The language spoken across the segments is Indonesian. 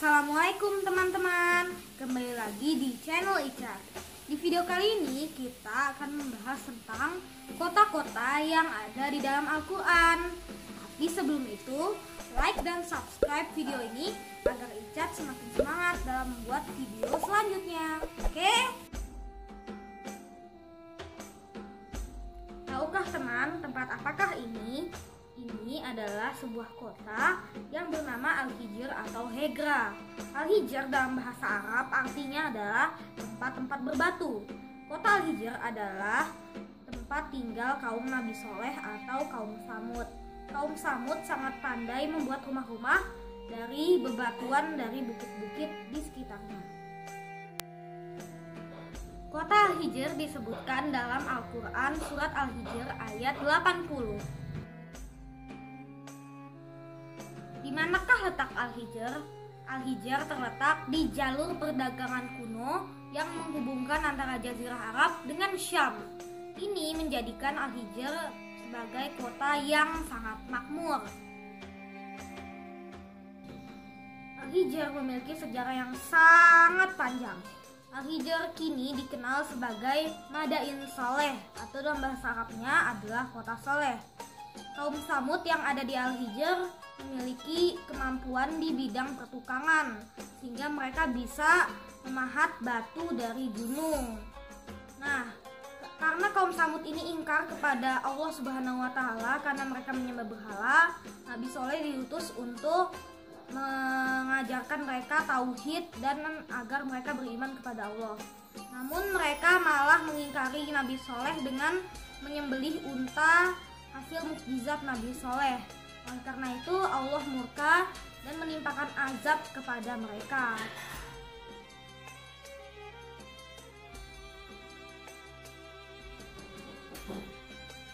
Assalamualaikum teman-teman, kembali lagi di channel Ica. Di video kali ini kita akan membahas tentang kota-kota yang ada di dalam Al-Quran. Tapi sebelum itu, like dan subscribe video ini agar Ica semakin semangat dalam membuat video selanjutnya. Oke? Tahukah teman, tempat apakah ini? Ini adalah sebuah kota yang bernama Al-Hijr atau Hegra. Al-Hijr dalam bahasa Arab artinya adalah tempat-tempat berbatu. Kota Al-Hijr adalah tempat tinggal kaum Nabi Soleh atau kaum Samud. Kaum Samud sangat pandai membuat rumah-rumah dari bebatuan dari bukit-bukit di sekitarnya. Kota Al-Hijr disebutkan dalam Al-Quran surat Al-Hijr ayat 80. Di manakah letak Al-Hijr? Al-Hijr terletak di jalur perdagangan kuno yang menghubungkan antara Jazirah Arab dengan Syam. Ini menjadikan Al-Hijr sebagai kota yang sangat makmur. Al-Hijr memiliki sejarah yang sangat panjang. Al-Hijr kini dikenal sebagai Madain Soleh atau dalam bahasa Arabnya adalah kota soleh. Kaum Samud yang ada di Al-Hijr memiliki kemampuan di bidang pertukangan sehingga mereka bisa memahat batu dari gunung. Nah, karena kaum Samud ini ingkar kepada Allah Subhanahu wa taala karena mereka menyembah berhala, Nabi Soleh diutus untuk mengajarkan mereka tauhid dan agar mereka beriman kepada Allah. Namun mereka malah mengingkari Nabi Soleh dengan menyembelih unta hasil mukjizat Nabi Soleh. Oleh karena itu Allah murka dan menimpakan azab kepada mereka.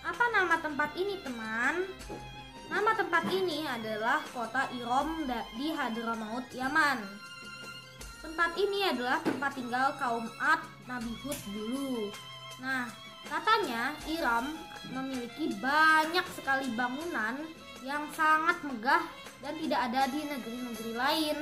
Apa nama tempat ini, teman? Nama tempat ini adalah kota Iram di Hadramaut, Yaman. Tempat ini adalah tempat tinggal kaum Ad Nabi Hud dulu. Nah, katanya Iram memiliki banyak sekali bangunan yang sangat megah dan tidak ada di negeri-negeri lain.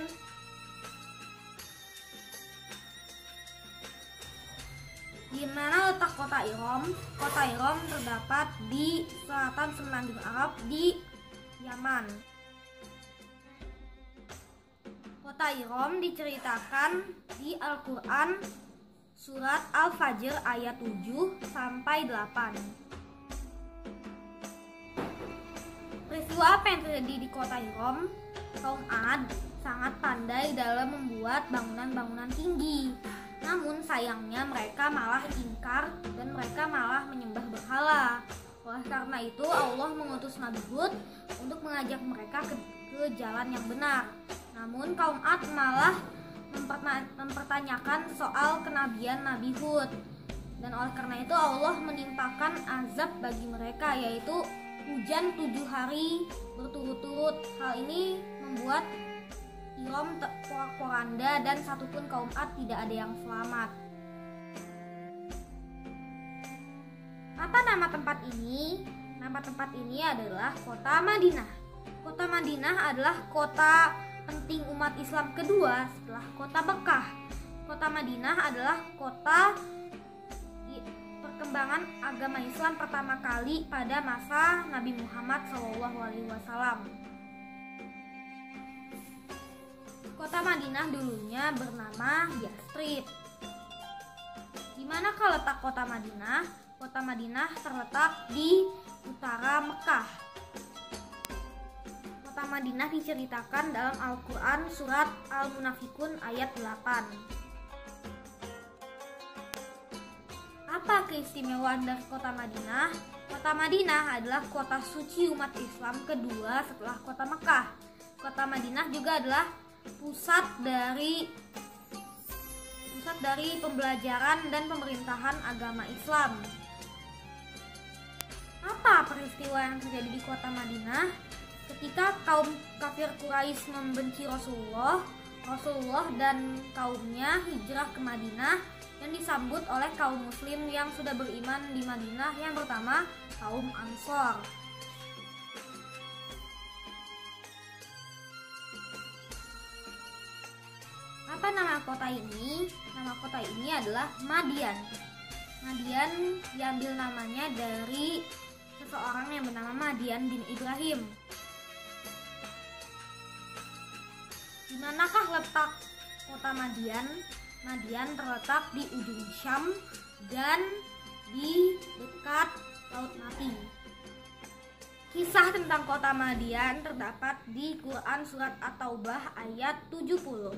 Di mana letak kota Iram? Kota Iram terdapat di selatan Semenanjung Arab di Yaman. Kota Iram diceritakan di Al-Quran surat Al-Fajr ayat 7 sampai 8. Peristiwa apa yang terjadi di kota Iram? Kaum Ad sangat pandai dalam membuat bangunan-bangunan tinggi. Namun sayangnya mereka malah ingkar dan mereka malah menyembah berhala. Oleh karena itu Allah mengutus Nabi Hud untuk mengajak mereka ke jalan yang benar. Namun kaum Ad malah mempertanyakan soal kenabian Nabi Hud. Dan oleh karena itu Allah menimpakan azab bagi mereka, yaitu hujan 7 hari berturut-turut. Hal ini membuat Iram porak-poranda dan satupun kaum Ad tidak ada yang selamat. Apa nama tempat ini? Nama tempat ini adalah kota Madinah. Kota Madinah adalah kota penting umat Islam kedua setelah kota Mekah. Kota Madinah adalah kota perkembangan agama Islam pertama kali pada masa Nabi Muhammad SAW. Kota Madinah dulunya bernama Yastrib. Di manakah letak kota Madinah? Kota Madinah terletak di utara Mekah. Kota Madinah diceritakan dalam Al-Quran surat Al-Munafikun ayat 8. Apa keistimewaan dari kota Madinah? Kota Madinah adalah kota suci umat Islam kedua setelah kota Mekah. Kota Madinah juga adalah pusat dari pembelajaran dan pemerintahan agama Islam. Apa peristiwa yang terjadi di kota Madinah? Ketika kaum kafir Quraisy membenci Rasulullah dan kaumnya hijrah ke Madinah dan disambut oleh kaum muslim yang sudah beriman di Madinah. Yang pertama, kaum Ansor. nama kota ini? Nama kota ini adalah Madian. Madian diambil namanya dari seseorang yang bernama Madian bin Ibrahim. Di manakah letak kota Madian? Madian terletak di ujung Syam dan di dekat Laut Mati. Kisah tentang kota Madian terdapat di Quran Surat At-Taubah ayat 70.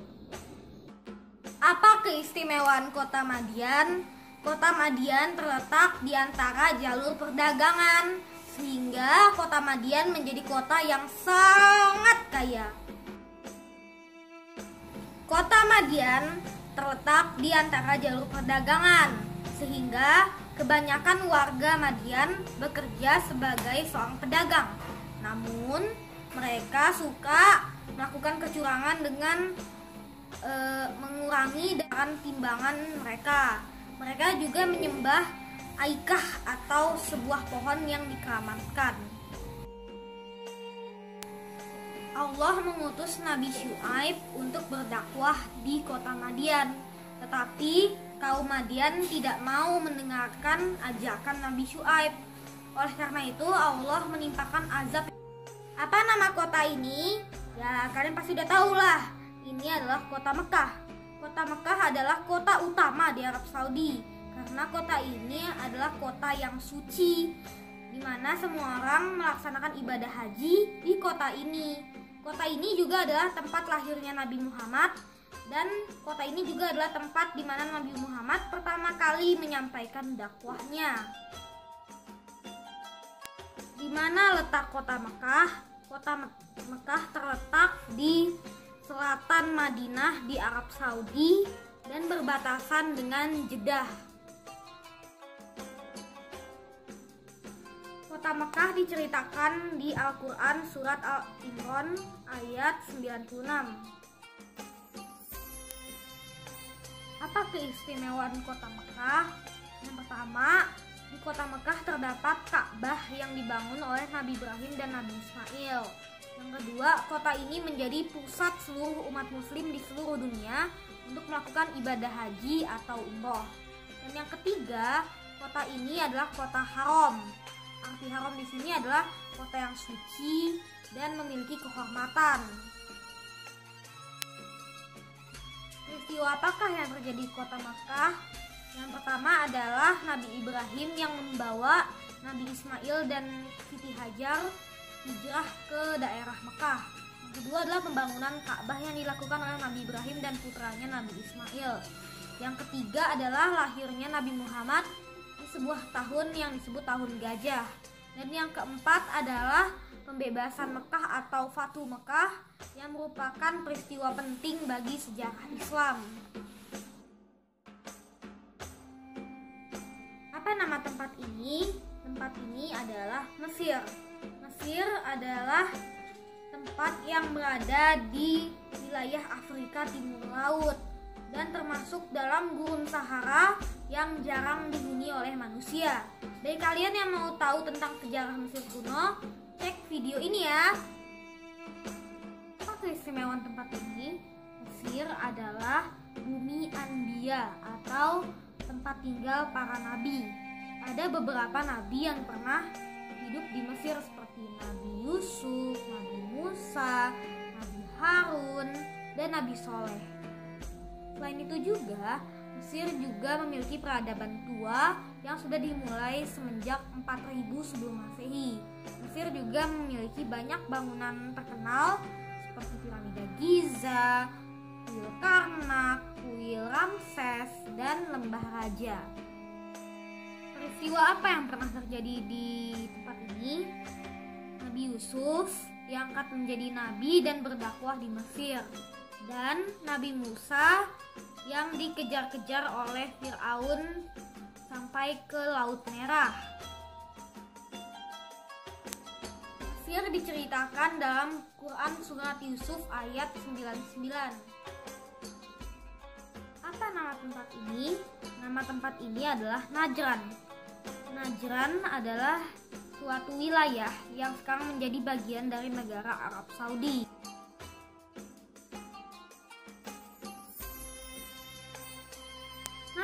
Apa keistimewaan kota Madian? Kota Madian terletak di antara jalur perdagangan, sehingga kota Madian menjadi kota yang sangat kaya. Kota Madian terletak di antara jalur perdagangan, sehingga kebanyakan warga Madian bekerja sebagai seorang pedagang. Namun, mereka suka melakukan kecurangan dengan mengurangi dengan timbangan mereka. Mereka juga menyembah Aikah atau sebuah pohon yang dikeramatkan. Allah mengutus Nabi Syuaib untuk berdakwah di kota Madian, tetapi kaum Madian tidak mau mendengarkan ajakan Nabi Syuaib. Oleh karena itu Allah menimpakan azab. Apa nama kota ini? Ya, kalian pasti udah tahu lah. Ini adalah kota Mekah. Kota Mekah adalah kota utama di Arab Saudi, karena kota ini adalah kota yang suci, di mana semua orang melaksanakan ibadah haji di kota ini. Kota ini juga adalah tempat lahirnya Nabi Muhammad, dan kota ini juga adalah tempat di mana Nabi Muhammad pertama kali menyampaikan dakwahnya. Di mana letak kota Mekah? Kota Mekah terletak di selatan Madinah di Arab Saudi dan berbatasan dengan Jeddah. Kota Mekah diceritakan di Al-Quran Surat Al-Imran ayat 96. Apa keistimewaan kota Mekah? Yang pertama, di kota Mekah terdapat Ka'bah yang dibangun oleh Nabi Ibrahim dan Nabi Ismail. Yang kedua, kota ini menjadi pusat seluruh umat muslim di seluruh dunia untuk melakukan ibadah haji atau umroh. Dan yang ketiga, kota ini adalah kota haram. Arti haram di sini adalah kota yang suci dan memiliki kehormatan. Peristiwa apakah yang terjadi di kota Makkah? Yang pertama adalah Nabi Ibrahim yang membawa Nabi Ismail dan Siti Hajar hijrah ke daerah Mekah. Yang kedua adalah pembangunan Ka'bah yang dilakukan oleh Nabi Ibrahim dan putranya Nabi Ismail. Yang ketiga adalah lahirnya Nabi Muhammad di sebuah tahun yang disebut tahun gajah. Dan yang keempat adalah pembebasan Mekah atau Fatu Mekah yang merupakan peristiwa penting bagi sejarah Islam. Apa nama tempat ini? Tempat ini adalah Mesir. Mesir adalah tempat yang berada di wilayah Afrika Timur Laut dan termasuk dalam gurun Sahara yang jarang dihuni oleh manusia. Dari kalian yang mau tahu tentang sejarah Mesir kuno, cek video ini ya. Apa keistimewaan tempat ini? Mesir adalah bumi Anbiya atau tempat tinggal para nabi. Ada beberapa nabi yang pernah hidup di Mesir seperti Nabi Yusuf, Nabi Musa, Nabi Harun, dan Nabi Soleh. Selain itu juga, Mesir juga memiliki peradaban tua yang sudah dimulai semenjak 4000 sebelum Masehi. Mesir juga memiliki banyak bangunan terkenal seperti piramida Giza, kuil Karnak, kuil Ramses, dan lembah raja. Peristiwa apa yang pernah terjadi di tempat ini? Nabi Yusuf diangkat menjadi nabi dan berdakwah di Mesir, dan Nabi Musa yang dikejar-kejar oleh Fir'aun sampai ke Laut Merah. Mesir diceritakan dalam Quran Surat Yusuf ayat 99. Apa nama tempat ini? Nama tempat ini adalah Najran. Najran adalah suatu wilayah yang sekarang menjadi bagian dari negara Arab Saudi.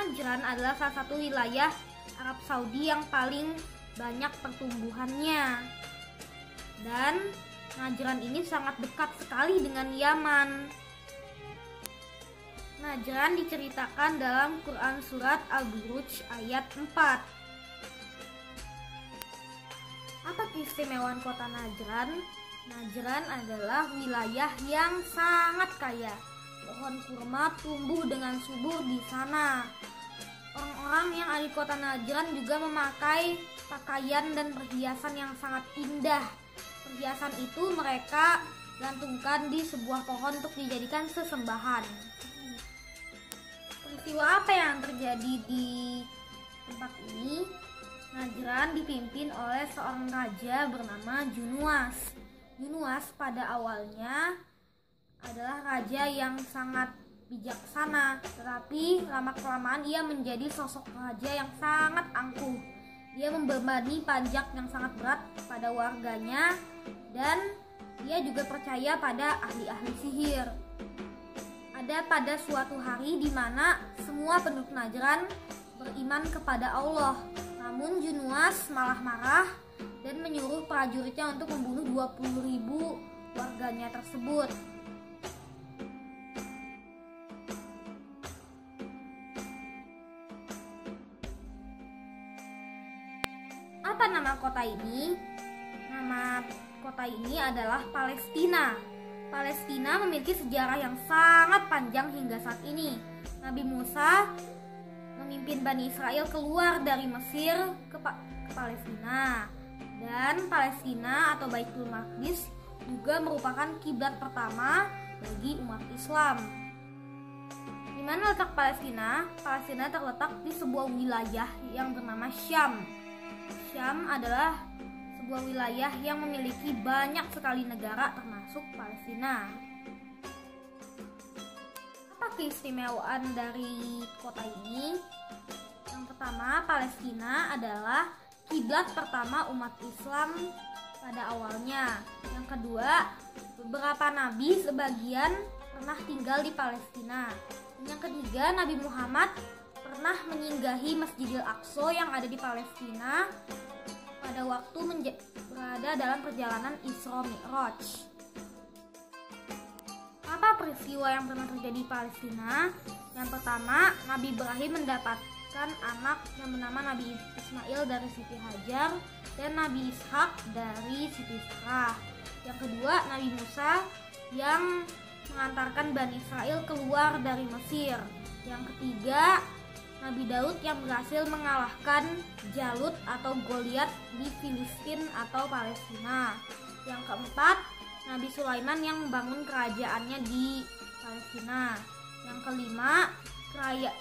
Najran adalah salah satu wilayah Arab Saudi yang paling banyak pertumbuhannya. Dan Najran ini sangat dekat sekali dengan Yaman. Najran diceritakan dalam Quran Surat Al-Buruj ayat 4. Apa keistimewaan kota Najran? Najran adalah wilayah yang sangat kaya. Pohon kurma tumbuh dengan subur di sana. Orang-orang yang ada di kota Najran juga memakai pakaian dan perhiasan yang sangat indah. Perhiasan itu mereka gantungkan di sebuah pohon untuk dijadikan sesembahan. Peristiwa apa yang terjadi di tempat ini? Najran dipimpin oleh seorang raja bernama Junuas. Junuas pada awalnya adalah raja yang sangat bijaksana, tetapi lama-kelamaan ia menjadi sosok raja yang sangat angkuh. Dia membebani pajak yang sangat berat pada warganya dan dia juga percaya pada ahli-ahli sihir. Ada pada suatu hari di mana semua penduduk Najran beriman kepada Allah. Namun Junuas malah marah dan menyuruh prajuritnya untuk membunuh 20.000 warganya tersebut. Apa nama kota ini? Nama kota ini adalah Palestina. Palestina memiliki sejarah yang sangat panjang hingga saat ini. Nabi Musa memimpin Bani Israel keluar dari Mesir ke Palestina. Dan Palestina atau Baitul Maqdis juga merupakan kiblat pertama bagi umat Islam. Di mana letak Palestina? Palestina terletak di sebuah wilayah yang bernama Syam. Syam adalah sebuah wilayah yang memiliki banyak sekali negara termasuk Palestina. Apa keistimewaan dari kota ini? Yang pertama, Palestina adalah kiblat pertama umat Islam pada awalnya. Yang kedua, beberapa nabi sebagian pernah tinggal di Palestina. Dan yang ketiga, Nabi Muhammad pernah menyinggahi Masjidil Aqsa yang ada di Palestina pada waktu berada dalam perjalanan Isra Mi'raj. Apa peristiwa yang pernah terjadi di Palestina? Yang pertama, Nabi Ibrahim mendapatkan anak yang bernama Nabi Ismail dari Siti Hajar dan Nabi Ishak dari Siti Sarah. Yang kedua, Nabi Musa yang mengantarkan Bani Israel keluar dari Mesir. Yang ketiga, Nabi Daud yang berhasil mengalahkan Jalut atau Goliat di Filistin atau Palestina. Yang keempat, Nabi Sulaiman yang membangun kerajaannya di Palestina. Yang kelima,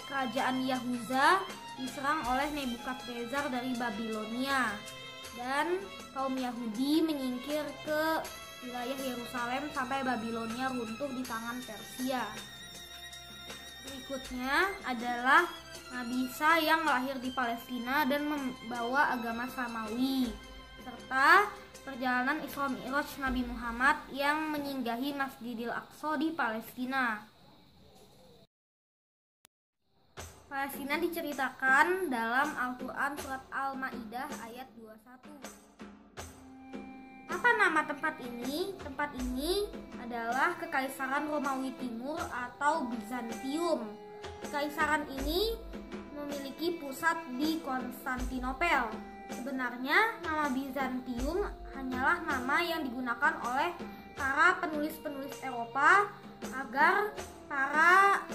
kerajaan Yahuza diserang oleh Nebukadnezar dari Babilonia. Dan kaum Yahudi menyingkir ke wilayah Yerusalem sampai Babilonia runtuh di tangan Persia. Berikutnya adalah Nabi Isa yang lahir di Palestina dan membawa agama Samawi, serta perjalanan Isra Mi'raj Nabi Muhammad yang menyinggahi Masjidil Aqsa di Palestina. Palestina diceritakan dalam Al-Quran Surat Al-Ma'idah ayat 21. Apa nama tempat ini? Tempat ini adalah Kekaisaran Romawi Timur atau Bizantium. Kekaisaran ini memiliki pusat di Konstantinopel. Sebenarnya nama Bizantium hanyalah nama yang digunakan oleh para penulis-penulis Eropa agar para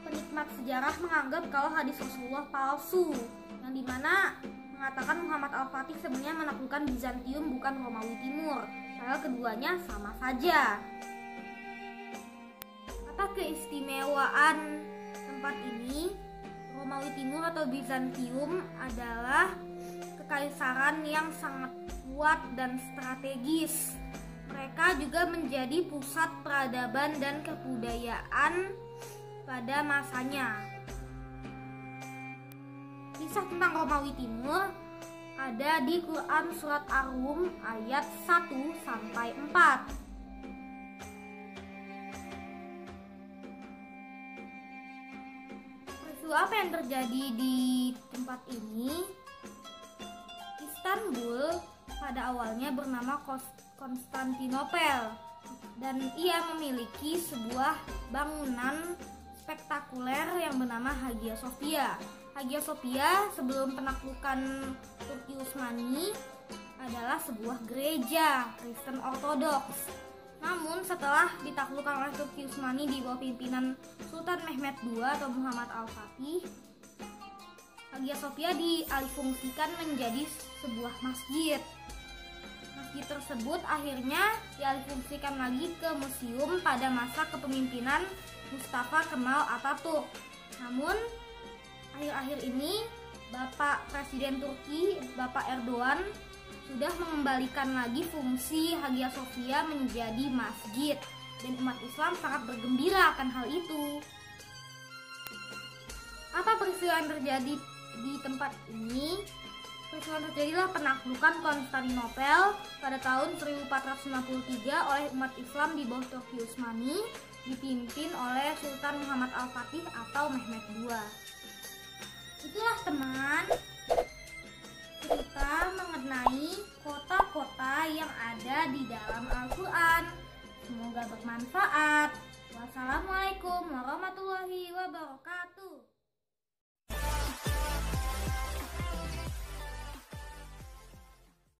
penikmat sejarah menganggap kalau hadis Rasulullah palsu, yang dimana mengatakan Muhammad Al-Fatih sebenarnya menaklukkan Bizantium bukan Romawi Timur, padahal keduanya sama saja. Apa keistimewaan tempat ini? Romawi Timur atau Bizantium adalah kekaisaran yang sangat kuat dan strategis. Mereka juga menjadi pusat peradaban dan kebudayaan pada masanya. Kisah tentang Romawi Timur ada di Quran Surat Ar-Rum ayat 1-4. Lalu apa yang terjadi di tempat ini? Istanbul pada awalnya bernama Konstantinopel dan ia memiliki sebuah bangunan spektakuler yang bernama Hagia Sophia. Hagia Sophia sebelum penaklukan Turki Utsmani adalah sebuah gereja Kristen Ortodoks. Namun setelah ditaklukkan oleh Turki Utsmani di bawah pimpinan Sultan Mehmed II atau Muhammad Al-Fatih, Hagia Sophia dialihfungsikan menjadi sebuah masjid. Masjid tersebut akhirnya dialihfungsikan lagi ke museum pada masa kepemimpinan Mustafa Kemal Atatürk. Namun akhir-akhir ini Bapak Presiden Turki, Bapak Erdogan, sudah mengembalikan lagi fungsi Hagia Sophia menjadi masjid dan umat Islam sangat bergembira akan hal itu. Apa peristiwa yang terjadi di tempat ini? Peristiwa yang terjadilah penaklukan Konstantinopel pada tahun 1453 oleh umat Islam di bawah Turki Utsmani dipimpin oleh Sultan Muhammad Al-Fatih atau Mehmed II. Itulah teman cerita mengenai kota-kota yang ada di dalam Al-Quran. Semoga bermanfaat. Wassalamualaikum warahmatullahi wabarakatuh.